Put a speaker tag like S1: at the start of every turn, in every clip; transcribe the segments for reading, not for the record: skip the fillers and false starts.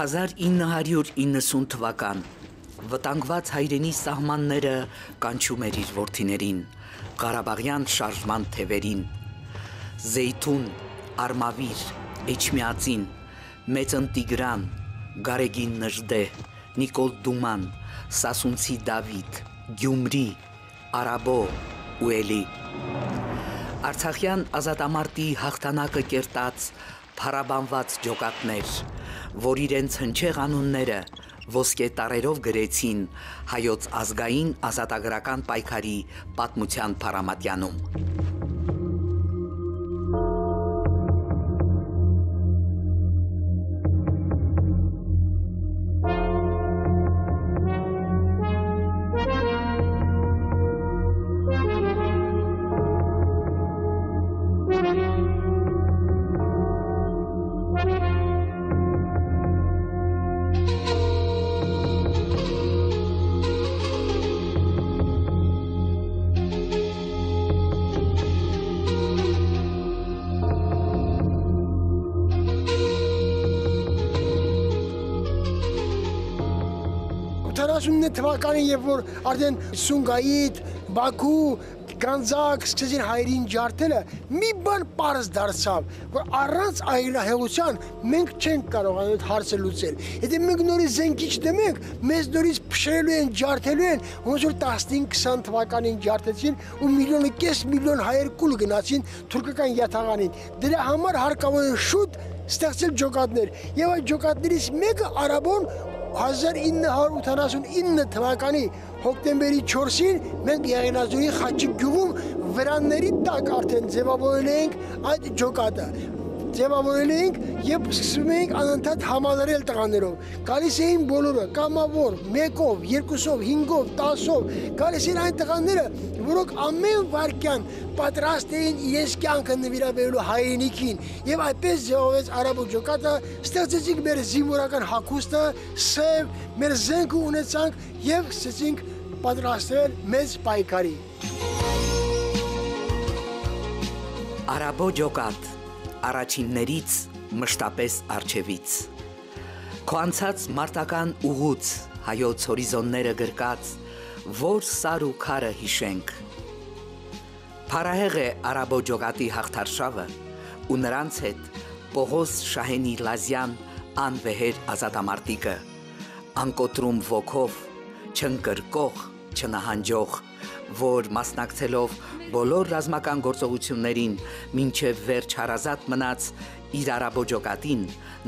S1: 1990 թվական վտանգված հայրենի սահմանները կանչում էր իր որդիներին, Ղարաբաղյան շարժման թևերին, Զեյթուն, Արմավիր, Էջմիածին, Մեծն Տիգրան, Գարեգին Նժդե, Նիկոլ Դուման, Սասունցի Դավիթ, Գյումրի, Արաբո ու էլի։ Արցախյան ազատամարտի հաղթանակը կերտած փառաբանված ջոկատներ, որ իրենց հնչեղ անունները ոսկե տառերով գրեցին հայոց ազգային ազատագրական պայքարի պատմության փառամատյանում։
S2: 79 թվականին, երբ որ արդեն Սումգայիթ, Բաքու, Գանձակ սկսեցին հայերին ջարդելը, մի բան պարզ դարձավ, որ առանց այլահեղության մենք չենք կարող այդ հարցը լուծել։ Եթե մենք նորից զենքի չդնենք, մեզ նորից փշրելու են, ջարդելու են, ոնց որ 15-20 թվականին ջարդեցին ու 1.5 միլիոն հայեր կուլ գնացին թուրքական յաթաղանին։ Դրա համար հարկավոր է շուտ ստեղծել ջոկատներ, եւ այդ ջոկատներից մեկը Արաբոն 1989 թվականի հոկտեմբերի 4-ին մենք Եղենազորի Խաչիկ գյուղում վրանների տակ արդեն ձևավորել էինք այդ ջոկատը։ Ձևավորել էինք եւ սկսում էինք անընդհատ համալրել տղաներով։ Գալիս էին բոլորը, կամավոր, 1-ով, 2-ով, 5-ով, 10-ով, գալիս էին այն տղաները, որոնք ամեն վայրկյան պատրաստ էին իրենց կյանքը նվիրաբերելու հայրենիքին, եւ այդպես ձևավորվեց Արաբո ջոկատը, ստեղծեցինք մեր զինվորական հագուստը, սև, մեր զենքը ունեցանք եւ սկսեցինք պատրաստվել մեծ պայքարի։
S1: Արաբո ջոկատ առաջիններից մշտապես արջևից, քո անցած մարտական ուղուց հայոց հորիզոնները գրկած, որ սար ու քարը հիշենք։ Փարահեղ է Արաբո ջոկատի հաղթարշավը ու նրանց հետ Պողոս Շահենի Լազյան անվեհեր ազատամարտիկը, անկոտրում ոգով, չընկրկող, չնահանջող, որ մասնակցելով բոլոր ռազմական գործողություններին մինչև վերջ հարազատ մնաց իր Արաբո ջոկատին,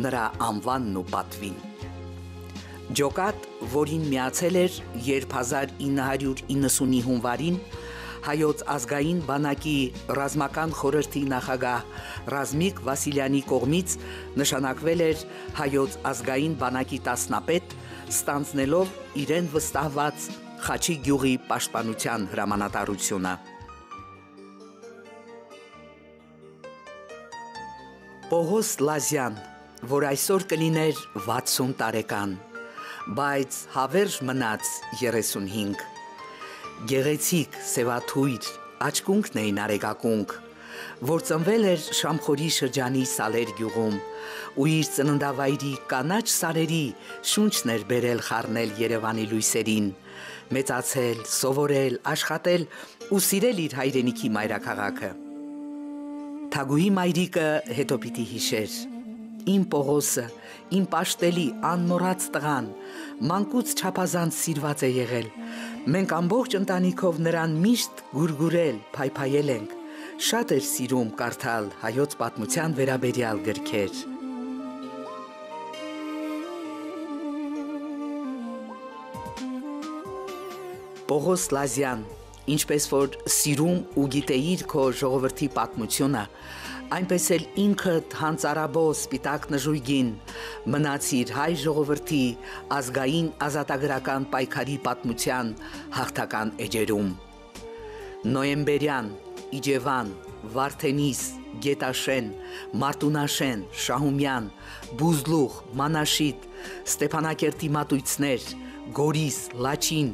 S1: նրա անվանն ու պատվին։ Ջոկատ, որին միացել էր, երբ 1990-ի հունվարին հայոց ազգային բանակի ռազմական խորհրդի նախագահ Ռազմիկ Վասիլյանի կողմից նշանակվել էր հայոց ազգային բանակի տասնապետ, ստանձնելով իրեն վստահված Խաչիկ գյուղի պաշտպանության հրամանատարությունը։ Պողոս Լազյան, որ այսօր կլիներ 60 տարեկան, բայց հավերժ մնաց 35, գեղեցիկ, սևաթույր, աչկունքն էին արեգակունք, որ ծնվել էր Շամխորի շրջանի Սալեր գյուղում ու իր ծննդավայրի կանաչ սարերի շունչն էր բերել խառնել Երևանի լույսերին, մեծացել, սովորել, աշխատել ու սիրել իր հայրենիքի մայրաքաղաքը։ Թագուհի մայրիկը հետո պիտի հիշեր. իմ Պողոսը, իմ պաշտելի անմոռաց տղան, մանկուց չափազանց սիրված է եղել։ Մենք ամբողջ ընտանիքով նրան միշտ գուրգուրել, փայփայել ենք։ Շատ էր սիրում կարդալ հայոց պատմության վերաբերյալ գրքեր։ Պողոս Լազյան, ինչպես որ սիրում ու գիտեիր քո ժողովրդի պատմությունը, այնպես էլ ինքդ հանցարաբո սպիտակ նժույգին մնացիր հայ ժողովրդի ազգային ազատագրական պայքարի պատմության հաղթական էջերում։ Նոյեմբերյան, Իջևան, Վարդենիս, Գետաշեն, Մարտունաշեն, Շահումյան, Բուզլուղ, Մանաշիտ, Ստեփանակերտի մատույցներ, Գորիս, Լաչին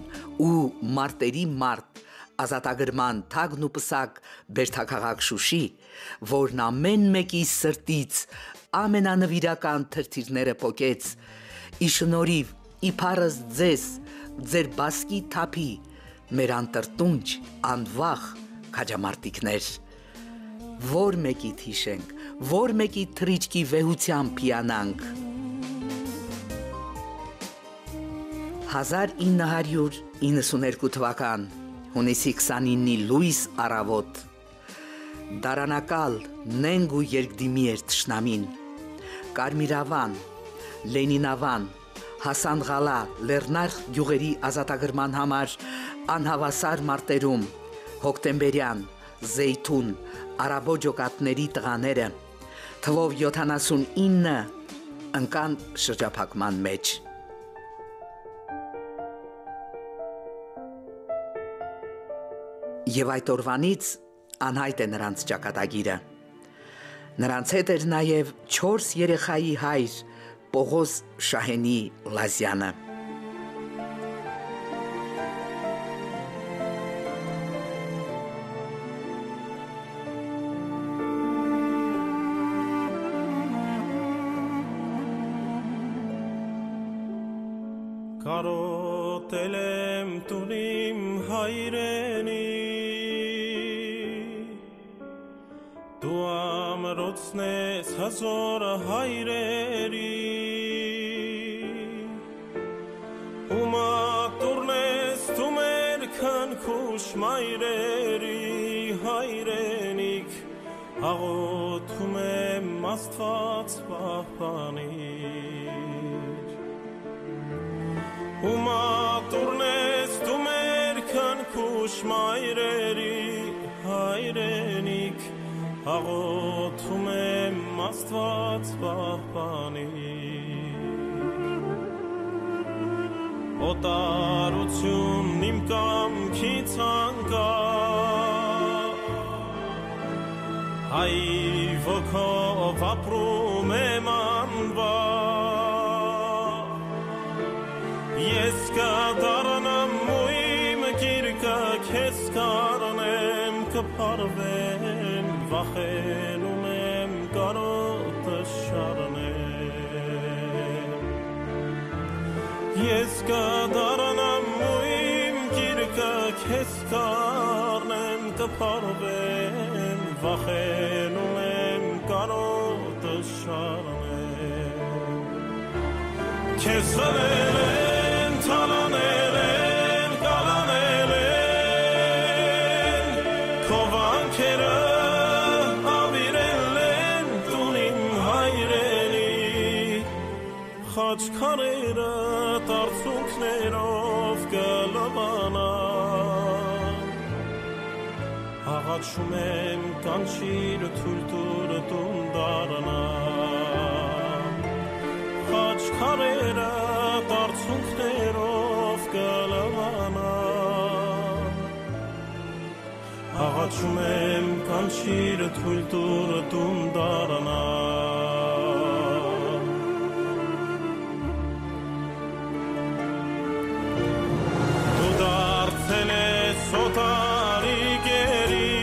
S1: ու մարտերի մարտ, ազատագրման թագն ու պսակ բերդաքաղաք Շուշի, որն ամեն մեկի սրտից ամենանվիրական թրթիրները պոկեց, իշնորիվ իբարս ձեզ ձեր բասկի թափի մեր անտրտունջ անվախ քաջամարտիկներ որ մեկի թիշենք որ մեկի թրիչքի վեհությամբ հիանանք 1992 թվական հունիսի 29-ի լույս առավոտ դարանակալ նենգու երկդիմի էր թշնամին Կարմիրավան, Լենինավան, Հասանղալա, Լեռնար գյուղերի ազատագրման համար անհավասար մարտերում հոկտեմբերյան, Զեյթուն, արաբո ջոկատների տղաները թվով 79 ընկան շրջափակման մեջ Եվ այդ օրվանից անհայտ է նրանց ճակատագիրը։ Նրանց հետ էր նաև 4 երեխայի հայր Պողոս Շահենի Լազյանը։
S3: Կարոտել եմ տունիմ հայրենի Դու ամրոցն ես հազոր հայրերի Ու մատուրն ես դու մեր քնքուշ մայրերի հայրենիք Աղոթում եմ Աստված պահպանիր Ու մատուրն ես դու մեր քնքուշ մայրերի հայրենիք Աղոթում եմ Աստված պահպանիր Օտարություն իմ կամքից անկա Հայ ոգով ապրում եմ անվա Ես կդառնամ ու իմ գիրկը քեզ կառնեմ կփարվեմ վախենում եմ կարոտը շարնեմ Ես կդառնամ ու իմ գիրկը քեզ կառնեմ կփարվեմ վախենում եմ կարոտը շարնեմ Քեզ խլել են թալանել են կալանել են քո վանքերը Խաչքարերը տարցունքներով կլվանան Աղաչում եմ կանչիր թույլ տուր տուն դառնան Խաչքարերը տարցունքներով կլվանան Աղաչում եմ կանչիր թույլ տուր տուն դառնան Սոտարի գերի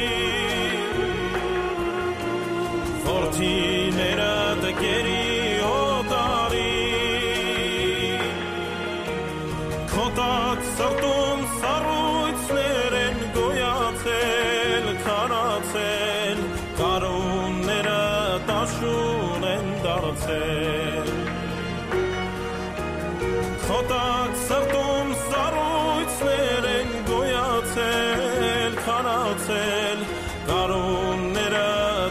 S3: Որդիները դգերի օտարի Քոտակ սրտում սառույցներ են գոյացել, քարացել Կարունները տաշուն են դարձել Քոտակ սրտում սառույցներ են գոյացել, քարացել Կարունները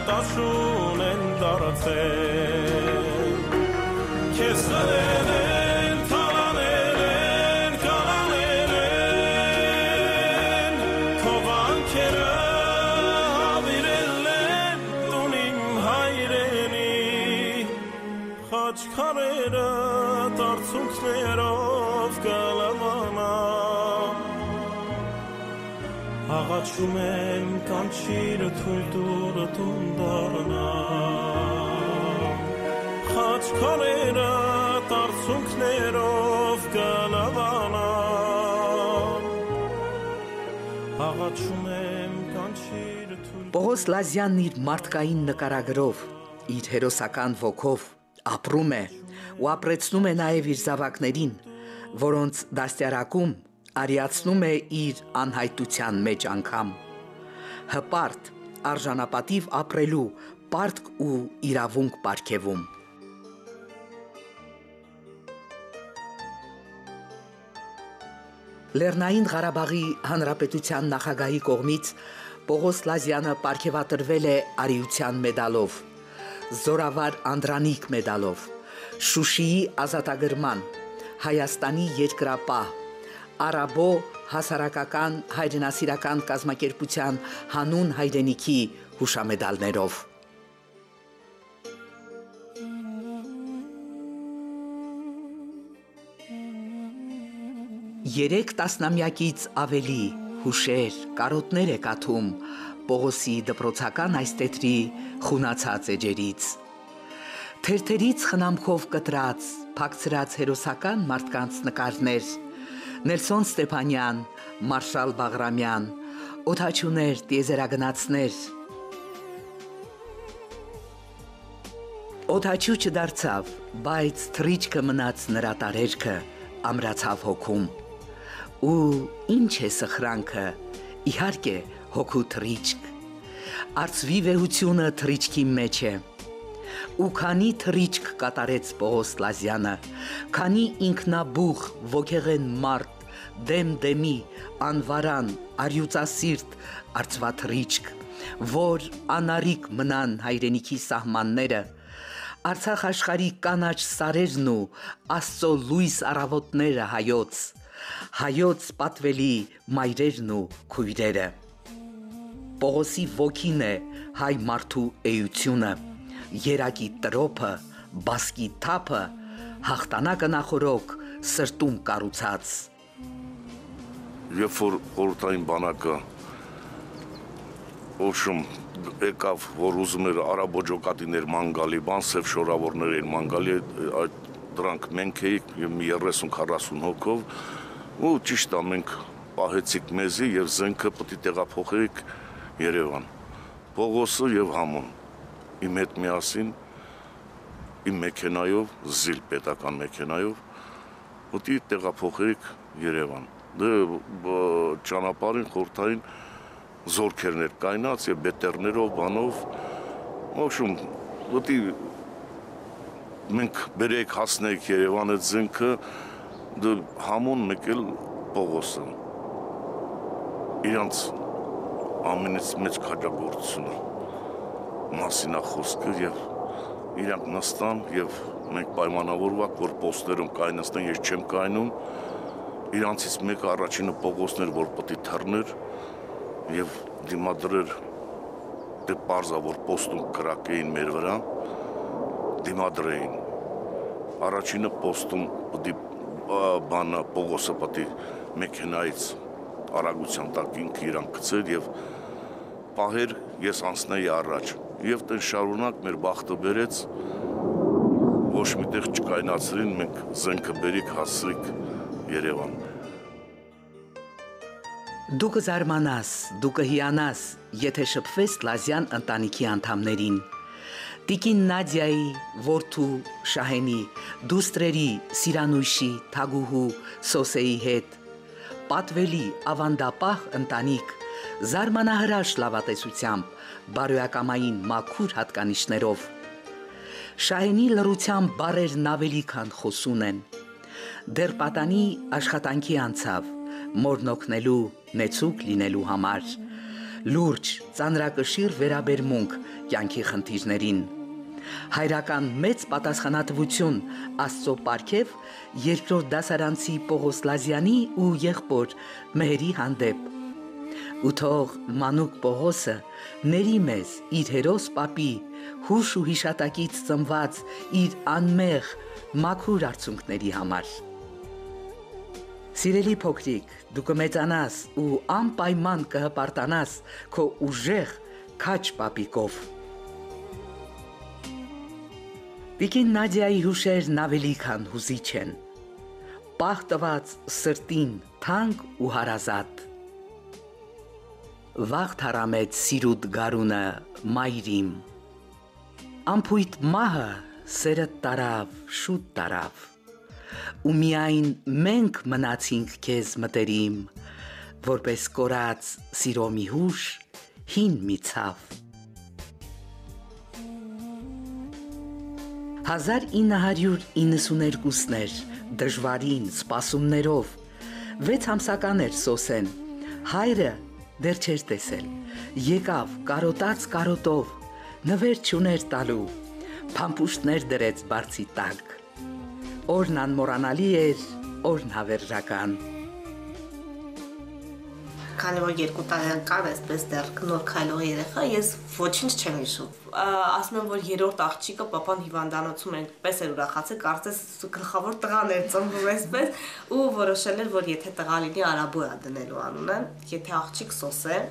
S3: տաշուն են դարձել Քեզ խլել են, թալանել են, կալանել են Քո վանքերը հավիրել են տուն իմ հայրենի Խաչքարերը տարցունքներով կլվանան Աղաչում եմ կանչիր թույլ տուր տուն դառնան Խաչքարերը տարցունքներով կլվանան Աղաչում եմ կանչիր թույլ
S1: Պողոս Լազյանն իր մարդկային նկարագրով, իր հերոսական ոգով ապրում է ու ապրեցնում է նաև իր զավակներին, որոնց դաստիարակում արիացնում է իր անհայտության մեջ անգամ։ Հպարտ, արժանապատիվ ապրելու պարտք ու իրավունք պարգևում։ Լեռնային Ղարաբաղի Հանրապետության նախագահի կողմից Պողոս Լազյանը պարգևատրվել է արիության մեդալով, Զորավար Անդրանիկ մեդալով, Շուշիի ազատագրման, Հայաստանի երկրապահ, Արաբո հասարակական հայրենասիրական կազմակերպության հանուն հայրենիքի հուշամեդալներով։ 3 տասնամյակից ավելի հուշեր, կարոտներ է կաթում Պողոսի դպրոցական այս տետրի խունացած էջերից։ Թերթերից խնամքով կտրած, փակցրած հերոսական մարդկանց նկարներ, Նելսոն Ստեփանյան, Մարշալ Բաղրամյան, օդաչուներ, տիեզերագնացներ։ Օդաչու չդարձավ, բայց թռիչքը մնաց նրա տարերքը, ամրացավ հոգում։ Ու ինչ է սխրանքը, իհարկե հոգու թռիչք, արծվի վեհությունը թռիչքի մեջ է։ Ու քանի թռիչք կատարեց Պողոս Լազյանը, քանի ինքնաբուխ, ոգեղեն մարդ, դեմ-դեմի, անվարան, արյուծասիրտ, արծվաթռիչք, որ անարիք մնան հայրենիքի սահմանները, Արցախ աշխարհի կանաչ սարերն ու Աստծո լույս առավոտները հայոց պատվելի մայրերն ու քույրերը։ Պողոսի ոգին է հայ մարդու էությունը, երակի տրոփը, բասկի թափը, հաղթանակը նախորոք սրտում կառուցած։
S4: Երբ որ խորհրդային բանակը օշում եկավ, որ ուզում էր արաբոջոկատիներ ման գալի, բան սև շորավորներ էր ման գալի, այդ դրանք մենք էինք 30-40 հոգով, ու ճիշտ է մենք պահեցիք մեզի եւ զենքը պետք է տեղափոխեիք Երևան։ Պողոսը եւ Համոն իմ հետ միասին իմ մեքենայով, զիլ պետական մեքենայով, պետք է տեղափոխեիք Երևան։ Դե ճանապարհին խորհրդային զորքերներ կայնած եւ բետերներով, բանով, ոչում, պետք է մենք բերեիք հասնեիք Երևան այդ զենքը, դե Համոն մեկ էլ Պողոսը։ Իրանց ամենից մեծ քաջագործությունը մասին է խոսքը եւ իրանք նստան եւ մենք պայմանավորվակ, որ պոստերում կայնացնեն, ես չեմ կայնում, իրանցից մեկը առաջինը Պողոսն էր, որ պետք է թռներ եւ դիմադրեր դե պարզա, որ պոստում կրակեին մեր վրա, դիմադրեին։ Առաջինը պոստում պետք է բանը Պողոսը պետք է մեքենայից արագության տակ ինքը իրան գցեր եւ պահեր ես անցնեի առաջ եւ տեն շարունակ մեր բախտը բերեց ոչ միտեղ չկայնացրին մենք զենքը բերիք հասրիկ Երևան։
S1: Դու կզարմանաս, դու կհիանաս, եթե շփվես Լազյան ընտանիքի անդամներին, Տիկին Նադիայի, որդու Շահենի, դուստրերի, Սիրանույշի, Թագուհու, Սոսեի հետ, պատվելի ավանդապահ ընտանիք, զարմանահրաշ լավատեսությամբ, բարոյակամային մաքուր հատկանիշներով։ Շահենի լռության բառերն ավելի քան խոսուն են։ Դեռ պատանի աշխատանքի անցավ, մորն օգնելու, նեցուկ լինելու համար, լուրջ, ծանրակշիռ վերաբերմունք կյանքի խնդիրներին։ Հայրական մեծ պատասխանատվություն Աստծո պարգև երկրորդ դասարանցի Պողոս Լազյանի ու եղբոր Մեհերի հանդեպ։ Ու թող մանուկ Պողոսը ների մեզ իր հերոս պապի հուշ ու հիշատակից ծնված իր անմեղ մաքուր արցունքների համար։ Սիրելի փոքրիկ, դու կմեծանաս ու անպայման կհպարտանաս քո ուժեղ քաչ պապիկով։ Տիկին Նադիայի հուշերն ավելի քան հուզիչ են, պահ տված սրտին թանկ ու հարազատ։ Վաղ թարամեց սիրուտ գարունը մայրիմ, ամփույթ մահը սերը տարավ, շուտ տարավ, ու միայն մենք մնացինք քեզ մտերիմ, որպես կորած սիրո մի հուշ, հին մի ցավ։ 1992-ներ, դժվարին, սպասումներով, 6 ամսական էր Սոսեն, հայրը դեռ չէր տեսել, եկավ կարոտած կարոտով, նվեր չուներ տալու, փամփուշտներ դրեց բարձի տակ, օրն անմոռանալի էր, օրն հավերժական։
S5: Քանի որ 2 տարի անկար այսպես դեռ նոր քայլող երեխա, ես ոչինչ չեմ հիշում։ Ասում եմ, որ երրորդ աղջիկը papan հիվանդանոցում էր, պես էր ուրախացել, կարծես գլխավոր տղան էր ծնվում այսպես, ու որոշել էր, որ եթե տղա լինի Արաբոյա դնելու անունը, եթե աղջիկ Սոսե,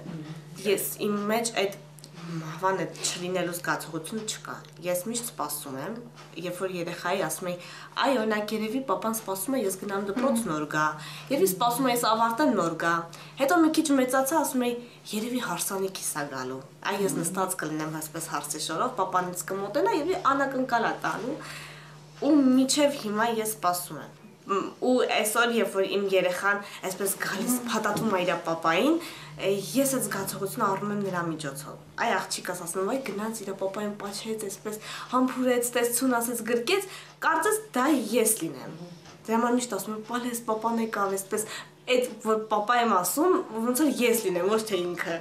S5: ես իմ մեջ այդ հավանը չլինելու զգացողություն չկա։ Ես միշտ սպասում եմ, երբ որ երեխայի ասում եմ, այ օրինակ երևի papan սպասում է, ես գնամ դպրոց նոր գա, երևի սպասում է ես ավարտեմ նոր գա։ Հետո մի քիչ մեծացա, ասում եմ, երևի հարսանիքիս է գալու։ Այ ես նստած կլինեմ այսպես հարցի շորով, papanից կմոտենա, երևի անակնկալ է տալու։ Ու միջև հիմա ես սպասում եմ։ Ու այսօր երբ որ իմ երեխան այսպես գալիս փաթաթում է իր papayin, ես այդ զգացողությունը առնում եմ նրա միջոցով։ Այ աղջիկս ասում եմ, այ գնաց իր papayin պաչեց, այսպես համբուրեց, տեսցուն ասեց, գրկեց, կարծես դա ես լինեմ։ Դրա համար միշտ ասում եմ, պալես papan եկավ, այսպես այդ որ papa եմ ասում, ոնց որ ես լինեմ, ոչ թե ինքը։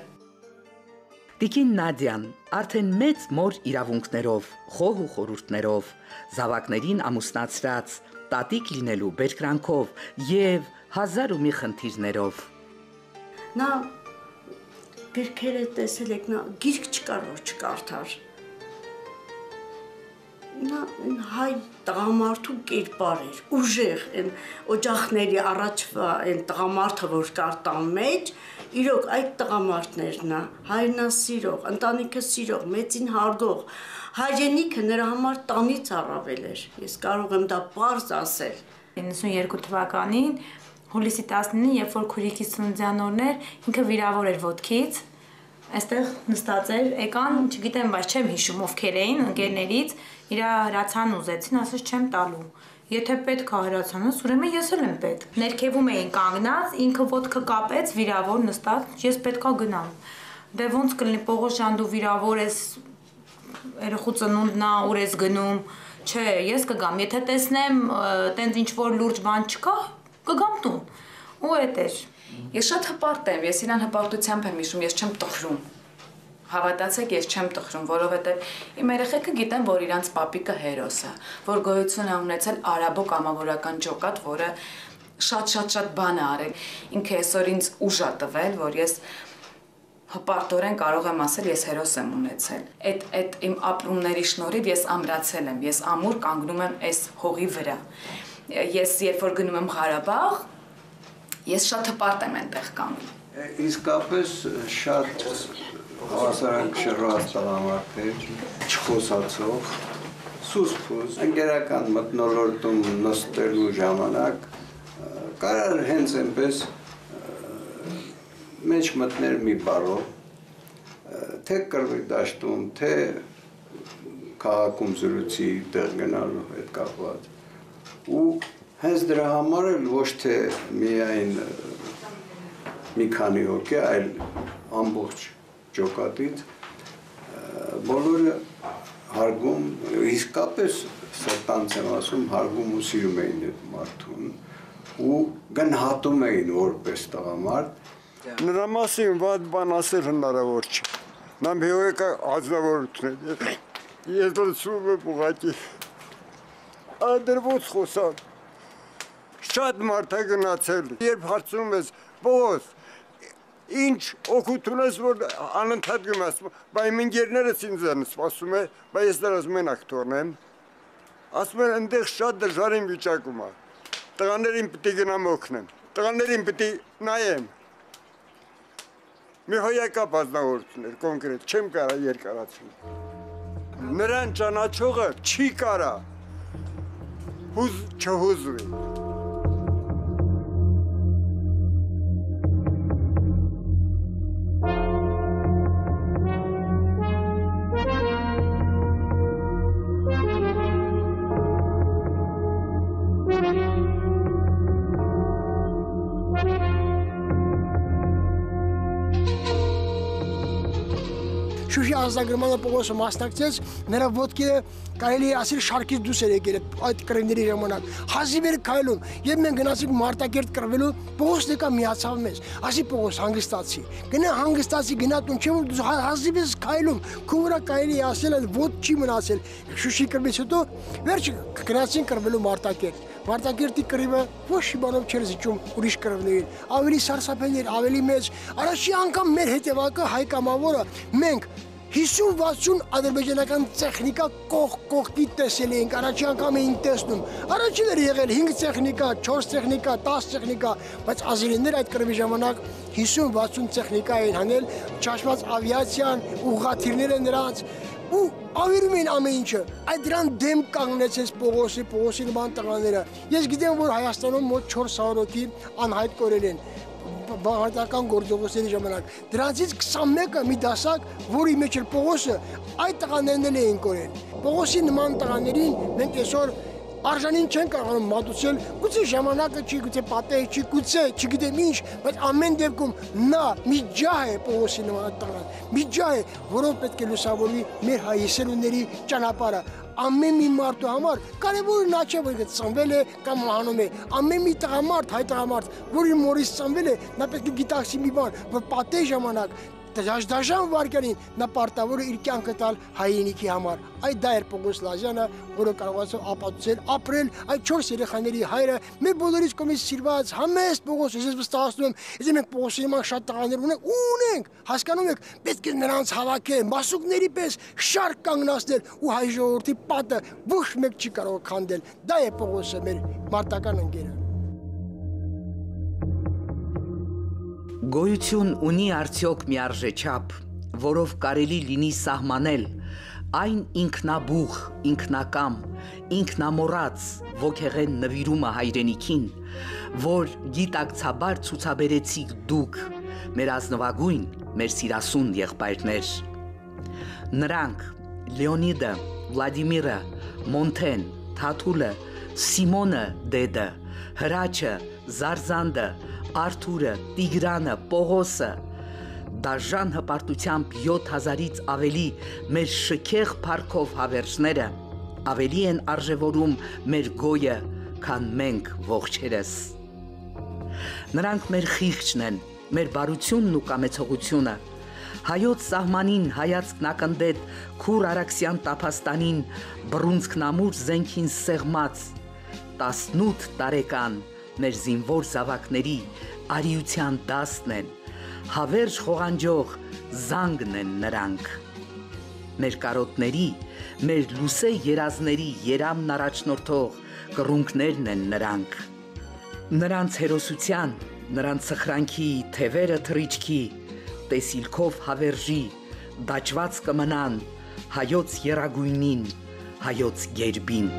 S1: Տիկին Նադյան արդեն մեծ մոր իրավունքներով, խոհ ու խորհուրդներով, զավակներին ամուսնացրած, տատիկ լինելու բերկրանքով եւ 1000 ու մի խնդիրներով։
S6: Նա գրքերը տեսել եք, նա գիրք չկար, որ չկարդար։ Նա հայ տղամարդու կերպար էր, ուժեղ, այն օջախների առաջվա այն տղամարդը, որ կար տան մեջ, իրոք այդ տղամարդն էր նա, հայրենասիրող, ընտանիքը սիրող, մեծին հարգող, հայրենիքը նրա համար տանից առավել էր, ես կարող եմ դա պարզ ասել։
S7: 92 թվականին, հուլիսի 19-ին, երբ որ քուրիկիս ծննդյան օրն էր, ինքը վիրավոր էր ոտքից, այստեղ նստած էր, եկան, չգիտեմ, բայց չեմ հիշում ովքեր էին, ընկերներից, իր հրացան ուզեցին, ասես չեմ տալու։ Եթե պետք է հրացանս, ուրեմն ես էլ եմ պետք։ Ներքևում էին կանգնած, ինքը ոտքը կապեց, վիրավոր նստած, ես պետքա գնամ։ Դե ոնց կլինի Պողոս ջան, դու վիրավոր ես, երեխու ծնունդն է, ուր ես գնում։ Չէ, ես կգամ, եթե տեսնեմ, տենց ինչ որ լուրջ բան չկա, կգամ տուն։ Ու էդ էր։
S8: Ես շատ հպարտ եմ, ես իրան հպարտությամբ եմ հիշում, ես չեմ տխրում։ Հավատացեք, ես չեմ տխրում, որովհետև իմ երեխեքը գիտեն, որ իրանց պապիկը հերոս է, որ գոյություն է ունեցել արաբո կամավորական ջոկատ, որը շատ բան է արել։ Ինքը այսօր ինձ ուժ է տվել, որ ես հպարտորեն կարող եմ ասել, ես հերոս եմ ունեցել։ Այդ իմ ապրումների շնորհիվ ես ամրացել եմ, ես ամուր կանգնում եմ այս հողի վրա։ Ես երբ որ գնում եմ Ղարաբաղ, ես շատ հպարտ եմ այնտեղ կանգնում։
S9: Իսկապես շատ հավասարակշռած տղամարդեր, չխոսացող, սուսփուս, ընկերական մթնոլորտում նստելու ժամանակ կարար հենց այնպես մեջ մտներ մի բառով, թե կռվի դաշտում, թե քաղաքում զրույցի տեղ գնալու հետ կապված։ Ու հենց դրա համար էլ ոչ թե միայն մի քանի հոգի, այլ ամբողջ ջոկատից բոլորը հարգում, իսկապես սրտանց եմ ասում, հարգում ու սիրում էին այդ մարդուն ու գնահատում էին որպես տղամարդ։
S10: Նրա մասին վատ բան ասել հնարավոր չէ։ Նա միոյեկա ազնվորություն է։ Ես լսում եմ ուղղակի։ Անդր ոնց խոսան։ Շատ մարդ է գնացել։ Երբ հարցնում ես, Պողոս, ինչ օգուտ ունես, որ անընդհատ գնում ես, բայց իմ ընկերներս ինձ են սպասում է, բայց ես դրանց մենակ թողնեմ։ Ասում են, այնտեղ շատ դժվարին վիճակում է։ Տղաներին պիտի գնամ օգնեմ, տղաներին պիտի նայեմ։ Մի հոյակապ ազնվորություններ, կոնկրետ, չեմ կարա երկարացնել։ Նրան ճանաչողը չի կարա չհուզվի։
S2: Շուշի ազգագրմանը Պողոսը մասնակցեց, նրա ոտքերը կարելի է ասել շարքից դուրս էր եկել այդ կռիվների ժամանակ։ Հազիվ էր քայլում, եւ մենք գնացինք Մարտակերտ կռվելու, Պողոսն եկա միացավ մեզ։ Ասի Պողոս հանգստացի։ Գնա հանգստացի, գնա տուն, չէ՞ որ դու հազիվ ես քայլում, քո վրա կարելի է ասել այդ ոտ չի մնացել։ Շուշի կռվից հետո վերջ գնացինք կռվելու Մարտակերտ։ Մարտակերտի կռիվը ոչ մի բանով չէր զիջում ուրիշ կռվներին, ավելի սարսափելի էր, ավելի մեծ։ Առաջի անգամ մեր հետևակը հայ կամավորը մենք 50-60 ադրբեջանական տեխնիկա կողքի տեսել էինք, առաջի անգամ էին տեսնում։ Առաջին էր եղել 5 տեխնիկա, 4 տեխնիկա, 10 տեխնիկա, բայց ազերիներ այդ կռվի ժամանակ 50-60 տեխնիկա էին հանել, ճաշված ավիացիան, ուղղաթիռները նրանց ու ավիրում էին ամեն ինչը։ Այդ դրան դեմ կանգնեցեց Պողոսի նման տղաները։ Ես գիտեմ, որ Հայաստանում մոտ 400 հոգի անհայտ կորել են բաղարդական գործողությունների ժամանակ։ Դրանցից 21-ը մի դասակ, որի մեջ էր Պողոսը, այդ տղաներն էլ էին կորել։ Պողոսի նման տղաներին մենք այսօր արժանին չեն կարողանում մատուցել, գուցե ժամանակը չի, գուցե պատեհ չի, գուցե չգիտեմ ինչ, բայց ամեն դեպքում նա մի ջահ է Պողոսի նման տղան, մի ջահ է, որով պետք է լուսավորվի մեր հայ եսերուների ճանապարհը։ Ամեն մի մարդու համար կարևորը նա չէ, որ ծնվել է կամ մահանում է, ամեն մի տղամարդ, հայ տղամարդ, որի մորից ծնվել է, նա պետք է գիտակցի մի բան, որ պատեհ ժամանակ դաժան վարքերին նա պարտավոր է իր կյանքը տալ հայրենիքի համար։ Այդ դա էր Պողոս Լազյանը, որը կարողացավ ապացուցել, ապրել այդ 4 երեխաների հայրը, մեր բոլորից կողմից սիրված, համեստ Պողոս, ես վստահեցնում եմ, եթե մենք Պողոսի նման շատ տղաներ ունենք, հասկանում եք, պետք է նրանց հավաքել, մասուկների պես շարք կանգնացնել ու հայ ժողովրդի պատը ոչ մեկ չի կարող քանդել։ Դա է Պողոսը, մեր մարտական ընկերը։
S1: Գոյություն ունի արդյոք մի արժեչափ, որով կարելի լինի սահմանել այն ինքնաբուխ, ինքնակամ, ինքնամոռաց ոգեղեն նվիրումը հայրենիքին, որ գիտակցաբար ցուցաբերեցիք դուք, մեր ազնվագույն, մեր սիրասուն եղբայրներ։ Նրանք Լեոնիդը, Վլադիմիրը, Մոնթեն, Թաթուլը, Սիմոնը Դեդը, Հրաչը, Զարզանդը, Արթուրը, Տիգրանը, Պողոսը, դաժան հպարտությամբ 7000-ից ավելի մեր շքեղ փառքով հավերժները ավելի են արժևորում մեր գոյը, քան մենք ողջերս։ Նրանք մեր խիղճն են, մեր բարությունն ու կամեցողությունը, հայոց սահմանին հայացքն ակնդետ Քուր Արաքսյան տափաստանին բռունցքն ամուր զենքին սեղմած 18 տարեկան մեր զինվոր զավակների արիության դասն են, հավերժ խողանջող զանգն են նրանք։ Մեր կարոտների, մեր լուսե երազների երամն առաջնորդող կռունկներն են նրանք։ Նրանց հերոսության, նրանց սխրանքի թևերը թռիչքի, տեսիլքով հավերժի, դաջված կմնան հայոց եռագույնին, հայոց գերբին։